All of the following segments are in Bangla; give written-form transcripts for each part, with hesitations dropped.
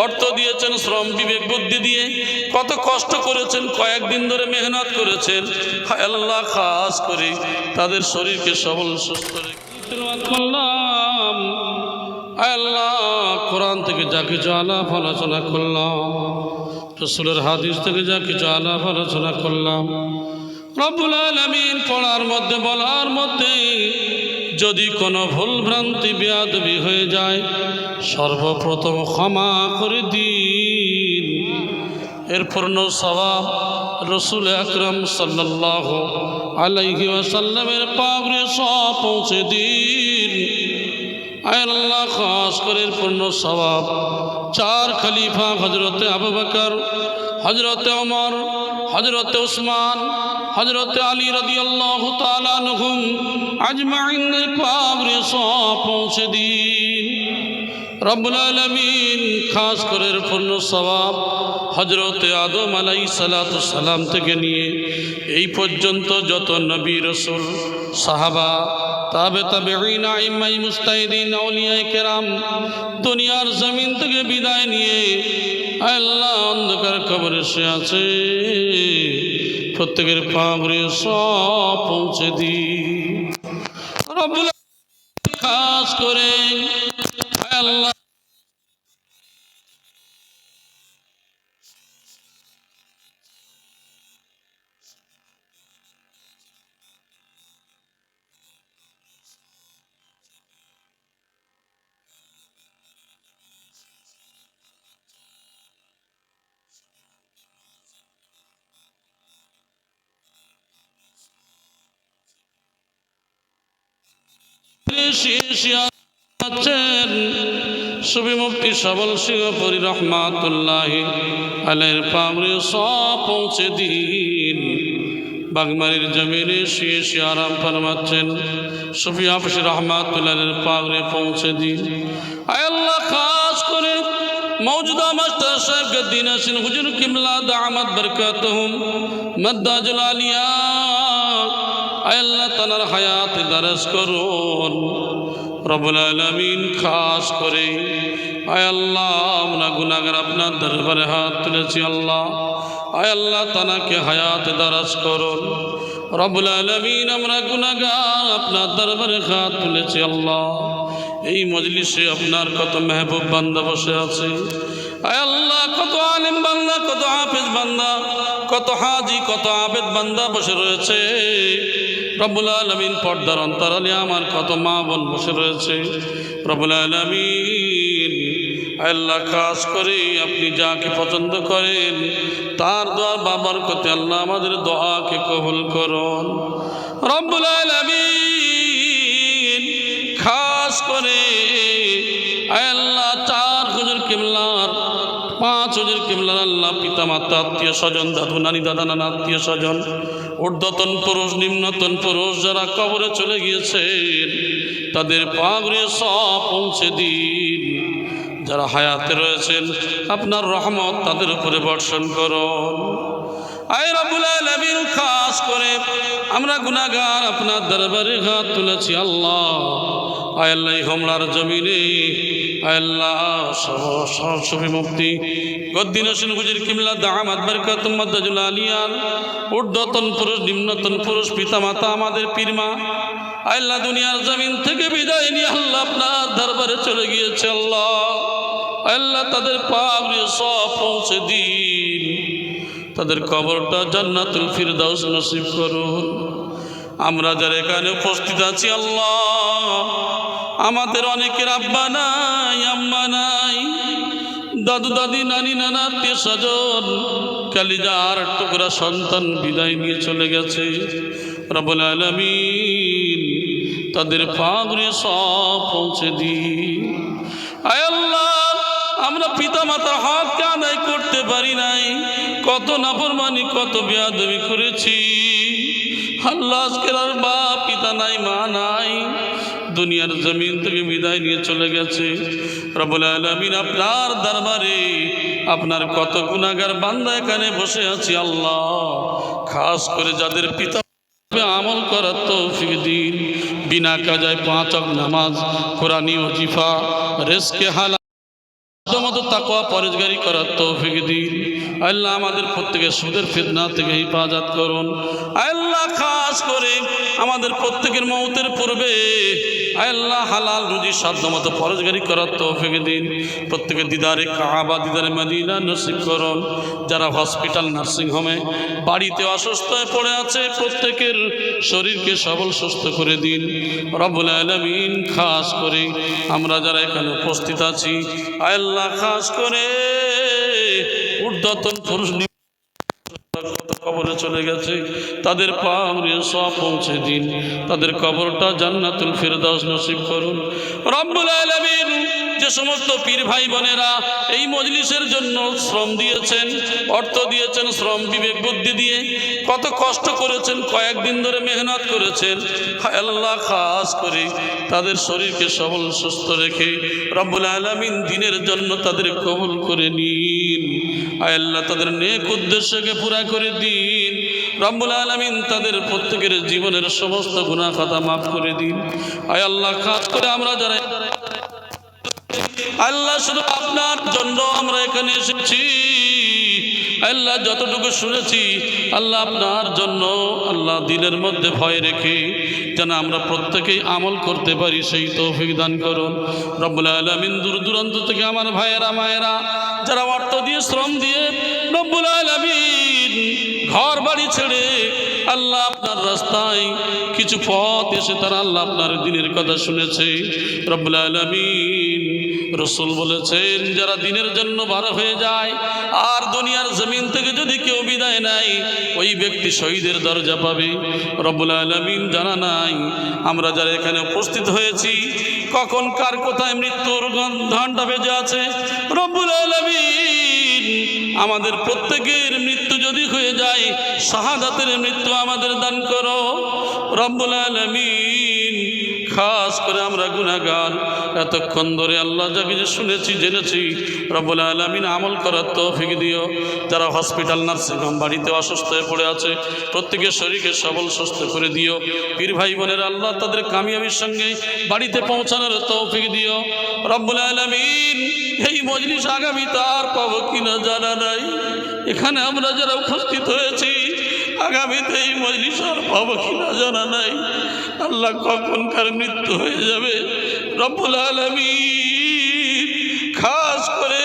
অর্থ দিয়েছেন, শ্রম বিবেক বুদ্ধি দিয়ে কত কষ্ট করেছেন, কয়েকদিন ধরে মেহনত করেছেন। আল্লাহ খাস করে তাদের শরীরকে সবল সুস্থ করলাম। আল্লাহ কোরআন থেকে যা কিছু আলাপ আলোচনা করলাম, রাসূলের হাদিস থেকে যা কিছু আলাপ আলোচনা করলাম, রব্বুল আলামিন পড়ার মধ্যে বলার মধ্যে যদি কোনো ভুল ভ্রান্তি বেয়াদবি হয়ে যায়, সর্বপ্রথম ক্ষমা করে দিন। এর পূর্ণ সওয়াব রাসূল আকরাম সাল্লাল্লাহু আলাইহি ওয়াসাল্লামের পাগড়ে সব পৌঁছে দিন। আল্লাহ খাস করে পূর্ণ সওয়াব চার খলিফা হযরতে আবু বকর, হযরতে ওমর, হযরতে উসমান, হযরতে আলী রাদিয়াল্লাহু তাআলা আনহুম আজমাইনের পাগড়ে সব পৌঁছে দিন। রব্বুল আলামিন খাস করে পূর্ণ সওয়াব হযরতে আদম আলাইহিস সালাতু সালাম থেকে নিয়ে এই পর্যন্ত যত নবী রাসূল, সাহাবা, তাবেঈন, আইম্মায়ে মুজতাহিদিন, আউলিয়ায়ে কেরাম দুনিয়ার জমিন থেকে বিদায় নিয়ে আল্লাহ অন্ধকার কবরে শুয়ে আছে, প্রত্যেকের পাগড়ে সব পৌঁছে দিন। রব্বুল আলামিন খাস করে আল্লাহ সুফি মুফতি সবল সিংহপুরী রহমাতুল্লাহি আলাইহির পাগড়ে সব পৌঁছে দিন। বাগমারির জমিনে শুয়ে শুয়ে আরাম ফরমাচ্ছেন সুফি হাফিজ রহমাতুল্লাহি আলাইহির পাগড়ে পৌঁছে দিন। আয় আল্লাহ খাস করে মওজুদা মাস্টার সাহেব গদ্দিন হাসিন হুজুর কিবলা দামাত বরকাতুহুম মাদ্দাজুল আলিয়া, আয় আল্লাহ তানার হায়াত দারাজ করুন। রব্বুল আলামিন খাস করে আয় আল্লাহ আমরা গুনাহগার আপনার দরবারে হাত তুলেছি আল্লাহ, আয় আল্লাহ তানাকে হায়াত দারাজ করুন। রব্বুল আলামিন আমরা গুনাহগার আপনার দরবারে হাত তুলেছি আল্লাহ। এই মজলিসে আপনার কত মেহবুব বান্দা বসে আছে, আয় আল্লাহ কত আলেম বান্দা, কত হাফেজ বান্দা, কত হাজি, কত আবেদ বান্দা বসে রয়েছে। রব্বুল আলামিন পর্দার অন্তরালে আমার কত মা বোন বসে রয়েছে। রব্বুল আলামিন আল্লাহ খাস করে আপনি যাকে পছন্দ করেন তার দোয়া বাবার কতে আল্লাহ আমাদের দোয়াকে কবুল করুন। রব্বুল আলামিন খাস করে আল্লাহ চার হুজুর কিবলার, পাঁচ হুজুর কিবলার আল্লাহ পিতা মাতা, আত্মীয় স্বজন, দাদু নানি, দাদা নানা, আত্মীয় স্বজন, ঊর্ধ্বতন পুরুষ, নিম্নতন পুরুষ যারা কবরে চলে গিয়েছেন তাদের পাগড়ে সব পৌঁছে দিন। যারা হায়াতে রয়েছেন আপনার রহমত তাদের উপরে বর্ষণ করুন। আয় রব্বুল আলামিন খাস করে আমরা গুনাহগার আপনার দরবারে হাত তুলেছি আল্লাহ। আয় আল্লাহ হোমলার জমিনে আয় আল্লাহ সুফি মুফতি গদ্দিন হোসেন হুজুর কিবলা দামাত বরকাতুহুম মাদ্দাজুল আলিয়ার ঊর্ধ্বতন পুরুষ, নিম্নতন পুরুষ, পিতা মাতা, আমাদের পীরমা আল্লাহ দুনিয়ার জমিন থেকে বিদায় নিয়ে আল্লাহ আপনার দরবারে চলে গিয়েছে আল্লাহ। আল্লাহ তাদের পাগড়ে সব পৌঁছে দিন, তাদের কবরটা জান্নাতুল ফিরদাউস নসিব করুন। আমরা যারা এখানে উপস্থিত আছি আল্লাহ, আমাদের অনেকের আব্বা নাই, আম্মা নাই, দাদু দাদি, নানি নানা, আত্মীয় স্বজন, কালিজার টুকরা সন্তান বিদায় নিয়ে চলে গেছে। রব্বুল আলামিন তাদের পাগড়ে সব পৌঁছে দিন। আয় আল্লাহ আমরা পিতা মাতার হককে আদায় করতে পারি নাই, কত নাফরমানি, কত বেয়াদবি করেছি আল্লাহ। আজকের আর বাপ পিতা নাই, মা নাই, দুনিয়ার জমিন থেকে বিদায় নিয়ে চলে গেছে। রব্বুল আলামিন আপনার দরবারে আপনার কত গুনাহগার বান্দা এখানে বসে আছি আল্লাহ। খাস করে যাদের পিতা আমল করার তৌফিক দিন, বিনা কাজায় 5 ওয়াক্ত নামাজ, কোরআনি ওজিফা, রিজকে হালাল মতো তাকওয়া পরেজগারি করার তৌফিক দিন। আল্লাহ আমাদের প্রত্যেকের সুদের ফিতনা থেকে হিফাজত করুন। আল্লাহ খাস করে আমাদের প্রত্যেকের মৌতের পূর্বে আল্লাহ হালাল রুজি সাধ্যমতো পরেজগারি করার তৌফিক দিন। প্রত্যেকের দিদারে কাবা দিদারে মদিনা নসিব করুন। যারা হসপিটাল নার্সিংহোমে বাড়িতে অসুস্থ হয়ে পড়ে আছে প্রত্যেকের শরীরকে সবল সুস্থ করে দিন রব্বুল আলামিন। খাস করে আমরা যারা এখানে উপস্থিত আছি আল্লাহ খাস করে ঊর্ধ্বতন পুরুষ কবরে চলে গেছে তাদের পামরে সব পৌঁছে দিন, তাদের কবরটা জান্নাতুল ফিরদাউস নসিব করুন রব্বুল আলামিন। যে সমস্ত পীর ভাই বোনেরা এই মজলিসের জন্য শ্রম দিয়েছেন, অর্থ দিয়েছেন, শ্রম বিবেক বুদ্ধি দিয়ে কত কষ্ট করেছেন, কয়েকদিন ধরে মেহনত করেছেন, আল্লাহ খাস করে তাদের শরীরকে সবল সুস্থ রেখে রব্বুল আলামিন দিনের জন্য তাদের কবুল করে নিন। আল্লাহ তাদের নেক উদ্দেশ্যকে পুরা করে দিন রব্বুল আলামিন। তাদের প্রত্যেকের জীবনের সমস্ত গুনাহ খাতা মাফ করে দিন। আয় আল্লাহ খাস করে আমরা যারা আল্লাহ শুধু আপনার জন্য আমরা এখানে এসেছি আল্লাহ, যতটুকু শুনেছি আল্লাহ আপনার জন্য, আল্লাহ দিলের মধ্যে ভয় রেখে যেন আমরা প্রত্যেকেই আমল করতে পারি সেই তৌফিক দান করুন রব্বুল আলামিন। দূর দূরান্ত থেকে আমার ভাইয়েরা মায়েরা যারা অর্থ দিয়ে শ্রম দিয়ে রব্বুল আলামিন ঘর বাড়ি ছেড়ে আল্লাহ আপনার রাস্তায় কিছু পথ এসে তারা আল্লাহ আপনার দিনের কথা শুনেছে রব্বুল আলামিন। রসুল বলেছেন যারা দিনের জন্য বার হয়ে যায় আর দুনিয়ার জমিন থেকে যদি কেউ বিদায় নেয় ওই ব্যক্তি শহীদের দরজা পাবে রব্বুল আলামিন। জানা নাই আমরা যারা এখানে উপস্থিত হয়েছি কখন কার কোথায় মৃত্যুর ঘণ্টা বেজে আছে রব্বুল আলামিন। আমাদের প্রত্যেকের মৃত্যু যদি হয়ে যায় শাহাদাতের মৃত্যু আমাদের দান করো রব্বুল আলামিন। খাস করে আমরা গুনাহগার, এতক্ষণ ধরে আল্লাহ যা কিছু শুনেছি জেনেছি রব্বুল আলামিন আমল করার তৌফিক দিও। যারা হসপিটাল নার্সিংহোম বাড়িতে অসুস্থ হয়ে পড়ে আছে প্রত্যেকের শরীরকে সবল সুস্থ করে দিও। পীর ভাই বোনের আল্লাহ তাদের কামিয়াবির সঙ্গে বাড়িতে পৌঁছানোর তৌফিক দিও রব্বুল আলামিন। এই মজলিস আগামী তার পাবো কিনা জানা নাই, এখানে আমরা যারা উপস্থিত হয়েছি আগামীতে এই মজলিস আর পাবো কিনা জানা নাই। আল্লাহ কখনকার মৃত্যু হয়ে যাবে রব্বুল আলামিন। খাস করে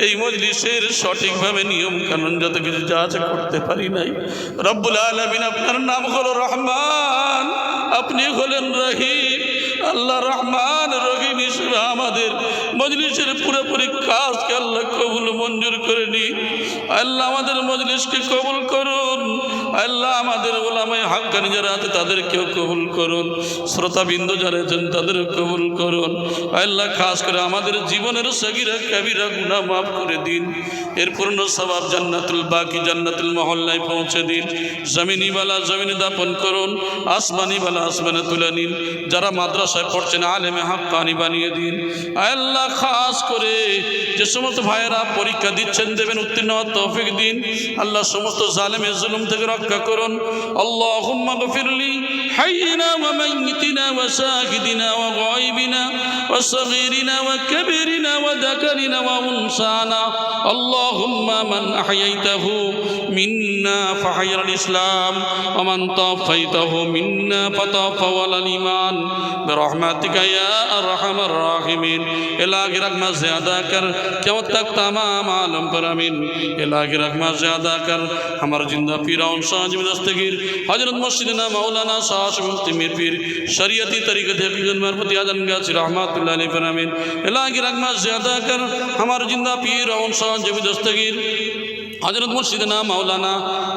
এই মজলিসের সঠিকভাবে নিয়ম কানুন যত কিছু যা আছে করতে পারি নাই রব্বুল আলামিন। আপনার নাম হলো রহমান, আপনি হলেন রহিম। আল্লাহ রহমান রহিম হিসেবে আমাদের মজলিসের পুরোপুরি কাজকে আল্লাহ কবুল মঞ্জুর করে নিন। আল্লাহ আমাদের মজলিসকে কবুল করুন। আল্লাহ আমাদের ওলামায়ে হাক্কানি যারা আছে তাদেরকেও কবুল করুন, শ্রোতাবিন্দু যারা আছেন তাদেরও কবুল করুন। আল্লাহ খাস করে আমাদের জীবনের সগীরা কবিরা গুনাহ মাফ করে দিন। এর পূর্ণ সওয়াব জান্নাতুল বাকি জান্নাতুল মহল্লায় পৌঁছে দিন। জমিনি বালা জমিনে দাপন করুন, আসমানি বালা আসমানে তুলে নিন। যারা মাদ্রাসায় পড়ছেন আলেমে হাক্কানি বানিয়ে দিন। আল্লাহ খাস করে যে সমস্ত ভাইয়েরা পরীক্ষা দিচ্ছেন দেবেন উত্তীর্ণ হওয়ার তৌফিক দিন। আল্লাহ সমস্ত জালেমের জুলুম থেকে রক্ষা করুন। আল্লাহুম্মা গফিরলি হাইয়িনা ওয়া মাইয়িতিনা ওয়া শাহিদিনা ওয়া গায়বিনা ওয়া সগীরিনা ওয়া কাবীরিনা ওয়া যাকারিনা ওয়া উনসানা। আল্লাহুম্মা মান আহয়াইতাহু মিন্না ফাহাইয়াল ইসলাম ওয়া মান তাওফাইতাহু মিন্না ফাতাওফাওয়াল ঈমান বিরহমাতিকা ইয়া আরহামার রাহিমিন। इलाही रकमा ज़्यादा कर क़यामत तक तमाम आलम पर आमीन। इलाही रकमा ज़्यादा कर हमारे जिंदा पीराउन शाह दस्तगीर हजरत मस्जिदना मौलाना शाह मुफ्ती मीर पीर शरीयती तरीक़े हकीकत मरफती आजम गाची रहमतुल्लाह अलैहि पर आमीन। इलाही रकमा ज़्यादा कर हमारे जिंदा पीराउन शाह दस्तगीर हजरत मुर्शिदना मौलाना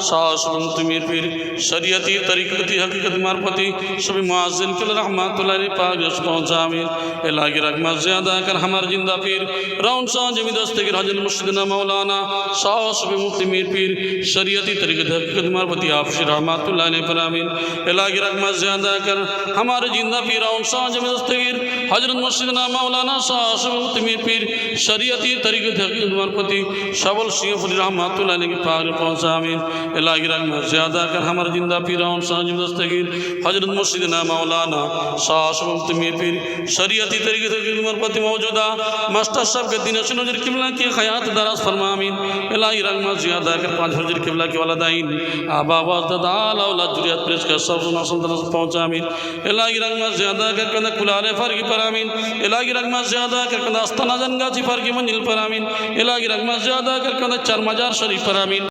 शाह मुफ्ती मीर पीर शरीयती तरीक़ती हकीकत मारफती सभी मुअज़्ज़िन के रहमतुल्लाह अलैहि पाक पहुँचा आमीन। इलाही रकमा ज़्यादा कर हमारे जिंदा पीर राउन शाह जमी दस्तगीर हजरत मुर्शिदना मौलाना शाह सभी मुफ्ती मीर पीर शरीयती तरीक़ती हकीकत मारफती हाफ़िज़ रहमतुल्लाह अलैहि पर आमीन। इलाही रकमा ज़्यादा कर हमारे जिंदा पीर राउन शाह जमी दस्तगीर हजरत मुर्शिदना मौलाना शाह सभी मुफ्ती मीर पीर शरीयती तरीक़ती हकीकत मारफती सबल शियों रहमत रहमतुल्लाह अलैह की पाक पहुँचा आमीन। इलाही रहमत ज़्यादा कर हमारे जिंदा पीरान साजिब दस्तगीर हजरत मुर्शिदना मौलाना शाह शुभ मीर पीर शरीयती तरीके से उम्र पति मौजूदा मास्टर साहब के दिन नजर किबला की खयात दराज फरमा आमीन। इलाही रहमत ज़्यादा कर पाँच हजर किबला के वालदाइन आबा वाजदाद औलाद जुरियत प्रेस का सब नस्ल पहुँचा आमीन। इलाही रहमत ज़्यादा कर कंदा कुलाले फर्की पर आमीन। इलाही रहमत ज़्यादा कर कंदा आस्ताना जंगाजी फर्की मंजिल पर आमीन। इलाही रहमत ज़्यादा कर कंदा चरमजार शरीफ पर आमीन।